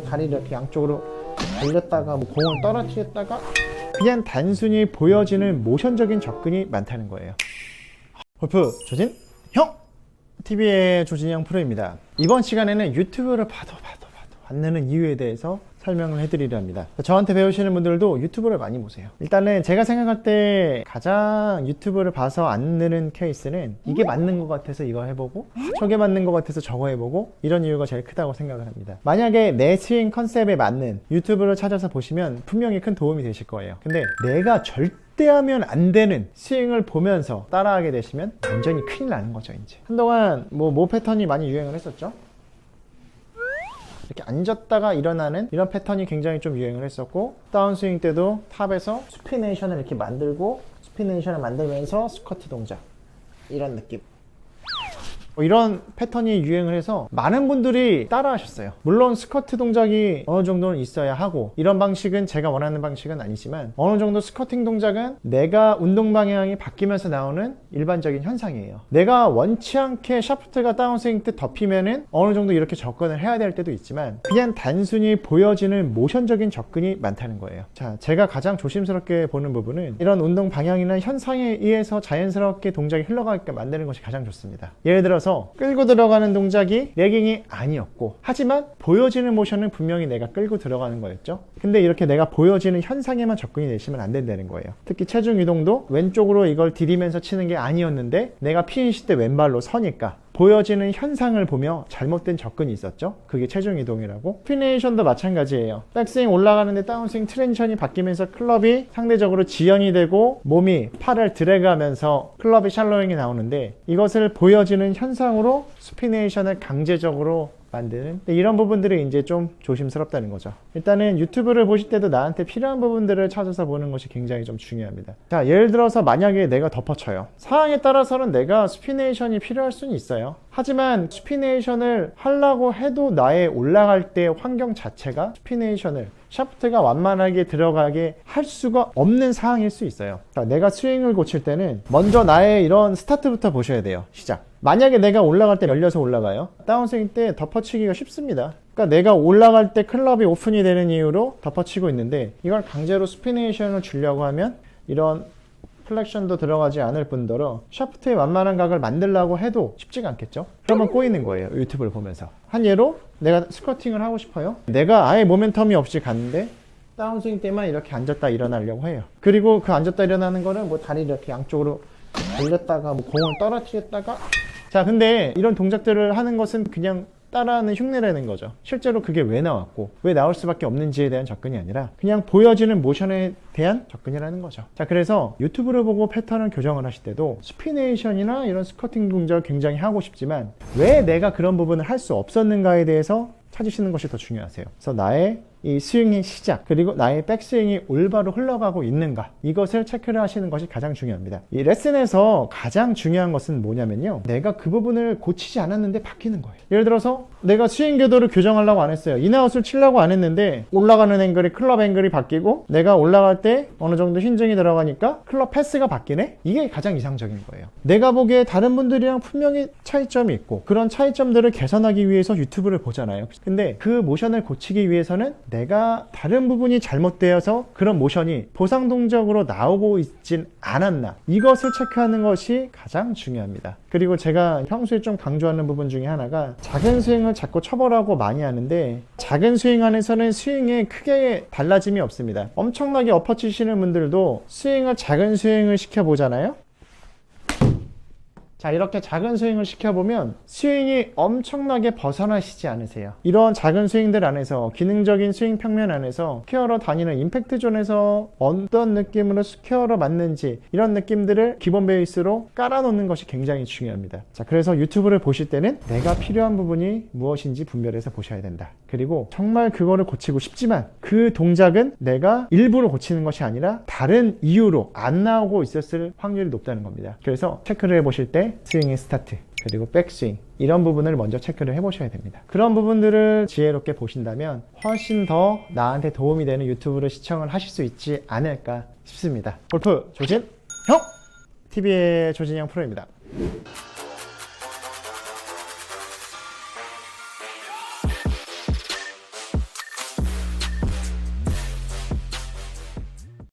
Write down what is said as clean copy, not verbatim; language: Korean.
다리를 이렇게 양쪽으로 돌렸다가 뭐 공을 떨어뜨렸다가 그냥 단순히 보여지는 모션적인 접근이 많다는 거예요. 골프 조진 형! TV의 조진영 프로입니다. 이번 시간에는 유튜브를 봐도 안 느는 이유에 대해서 설명을 해드리려 합니다. 저한테 배우시는 분들도 유튜브를 많이 보세요. 일단은 제가 생각할 때 가장 유튜브를 봐서 안 느는 케이스는 이게 맞는 것 같아서 이거 해보고 저게 맞는 것 같아서 저거 해보고 이런 이유가 제일 크다고 생각을 합니다. 만약에 내 스윙 컨셉에 맞는 유튜브를 찾아서 보시면 분명히 큰 도움이 되실 거예요. 근데 내가 절대 하면 안 되는 스윙을 보면서 따라하게 되시면 완전히 큰일 나는 거죠. 이제 한동안 모 패턴이 많이 유행을 했었죠. 이렇게 앉았다가 일어나는 이런 패턴이 굉장히 좀 유행을 했었고, 다운스윙 때도 탑에서 스피네이션을 이렇게 만들고 스피네이션을 만들면서 스쿼트 동작, 이런 느낌, 이런 패턴이 유행을 해서 많은 분들이 따라 하셨어요. 물론 스쿼트 동작이 어느 정도는 있어야 하고, 이런 방식은 제가 원하는 방식은 아니지만 어느 정도 스쿼팅 동작은 내가 운동 방향이 바뀌면서 나오는 일반적인 현상이에요. 내가 원치 않게 샤프트가 다운스윙 때 덮이면은 어느 정도 이렇게 접근을 해야 될 때도 있지만 그냥 단순히 보여지는 모션적인 접근이 많다는 거예요. 자, 제가 가장 조심스럽게 보는 부분은 이런 운동 방향이나 현상에 의해서 자연스럽게 동작이 흘러가게끔 만드는 것이 가장 좋습니다. 예를 들어서 끌고 들어가는 동작이 레깅이 아니었고, 하지만 보여지는 모션은 분명히 내가 끌고 들어가는 거였죠. 근데 이렇게 내가 보여지는 현상에만 접근이 되시면 안 된다는 거예요. 특히 체중 이동도 왼쪽으로 이걸 디디면서 치는 게 아니었는데 내가 피니시 때 왼발로 서니까 보여지는 현상을 보며 잘못된 접근이 있었죠. 그게 체중 이동이라고. 스피네이션도 마찬가지예요. 백스윙 올라가는데 다운스윙 트랜지션이 바뀌면서 클럽이 상대적으로 지연이 되고 몸이 팔을 드래그하면서 클럽이 샬로잉이 나오는데, 이것을 보여지는 현상으로 스피네이션을 강제적으로 만드는, 이런 부분들이 이제 좀 조심스럽다는 거죠. 일단은 유튜브를 보실 때도 나한테 필요한 부분들을 찾아서 보는 것이 굉장히 좀 중요합니다. 자, 예를 들어서 만약에 내가 덮어쳐요. 상황에 따라서는 내가 스피네이션이 필요할 수는 있어요. 하지만 스피네이션을 하려고 해도 나의 올라갈 때 환경 자체가 스피네이션을 샤프트가 완만하게 들어가게 할 수가 없는 상황일 수 있어요. 그러니까 내가 스윙을 고칠 때는 먼저 나의 이런 스타트부터 보셔야 돼요. 시작. 만약에 내가 올라갈 때 열려서 올라가요. 다운스윙 때 덮어치기가 쉽습니다. 그러니까 내가 올라갈 때 클럽이 오픈이 되는 이유로 덮어치고 있는데, 이걸 강제로 스피네이션을 주려고 하면 이런 플렉션도 들어가지 않을 뿐더러 샤프트의 완만한 각을 만들려고 해도 쉽지가 않겠죠. 그러면 꼬이는 거예요. 유튜브를 보면서. 한 예로 내가 스쿼팅을 하고 싶어요. 내가 아예 모멘텀이 없이 갔는데 다운스윙 때만 이렇게 앉았다 일어나려고 해요. 그리고 그 앉았다 일어나는 거는 뭐 다리를 이렇게 양쪽으로 돌렸다가 뭐 공을 떨어뜨렸다가, 자, 근데 이런 동작들을 하는 것은 그냥 따라하는 흉내라는 거죠. 실제로 그게 왜 나왔고 왜 나올 수밖에 없는지에 대한 접근이 아니라 그냥 보여지는 모션에 대한 접근이라는 거죠. 자, 그래서 유튜브를 보고 패턴을 교정을 하실 때도 스피네이션이나 이런 스쿼팅 동작을 굉장히 하고 싶지만 왜 내가 그런 부분을 할 수 없었는가에 대해서 찾으시는 것이 더 중요하세요. 그래서 나의 이 스윙의 시작, 그리고 나의 백스윙이 올바로 흘러가고 있는가, 이것을 체크를 하시는 것이 가장 중요합니다. 이 레슨에서 가장 중요한 것은 뭐냐면요, 내가 그 부분을 고치지 않았는데 바뀌는 거예요. 예를 들어서 내가 스윙 궤도를 교정하려고 안 했어요. 인아웃을 치려고 안 했는데 올라가는 앵글이, 클럽 앵글이 바뀌고 내가 올라갈 때 어느 정도 힌징이 들어가니까 클럽 패스가 바뀌네? 이게 가장 이상적인 거예요. 내가 보기에 다른 분들이랑 분명히 차이점이 있고 그런 차이점들을 개선하기 위해서 유튜브를 보잖아요. 근데 그 모션을 고치기 위해서는 내가 다른 부분이 잘못되어서 그런 모션이 보상 동작으로 나오고 있진 않았나, 이것을 체크하는 것이 가장 중요합니다. 그리고 제가 평소에 좀 강조하는 부분 중에 하나가 작은 스윙을 자꾸 처벌하고 많이 하는데, 작은 스윙 안에서는 스윙에 크게 달라짐이 없습니다. 엄청나게 엎어치시는 분들도 스윙을 작은 스윙을 시켜보잖아요. 자, 이렇게 작은 스윙을 시켜보면 스윙이 엄청나게 벗어나시지 않으세요. 이런 작은 스윙들 안에서, 기능적인 스윙 평면 안에서 스퀘어로 다니는 임팩트 존에서 어떤 느낌으로 스퀘어로 맞는지, 이런 느낌들을 기본 베이스로 깔아놓는 것이 굉장히 중요합니다. 자, 그래서 유튜브를 보실 때는 내가 필요한 부분이 무엇인지 분별해서 보셔야 된다. 그리고 정말 그거를 고치고 싶지만 그 동작은 내가 일부러 고치는 것이 아니라 다른 이유로 안 나오고 있었을 확률이 높다는 겁니다. 그래서 체크를 해보실 때 스윙의 스타트, 그리고 백스윙, 이런 부분을 먼저 체크를 해보셔야 됩니다. 그런 부분들을 지혜롭게 보신다면 훨씬 더 나한테 도움이 되는 유튜브를 시청을 하실 수 있지 않을까 싶습니다. 골프 조진 형! TV의 조진영 프로입니다.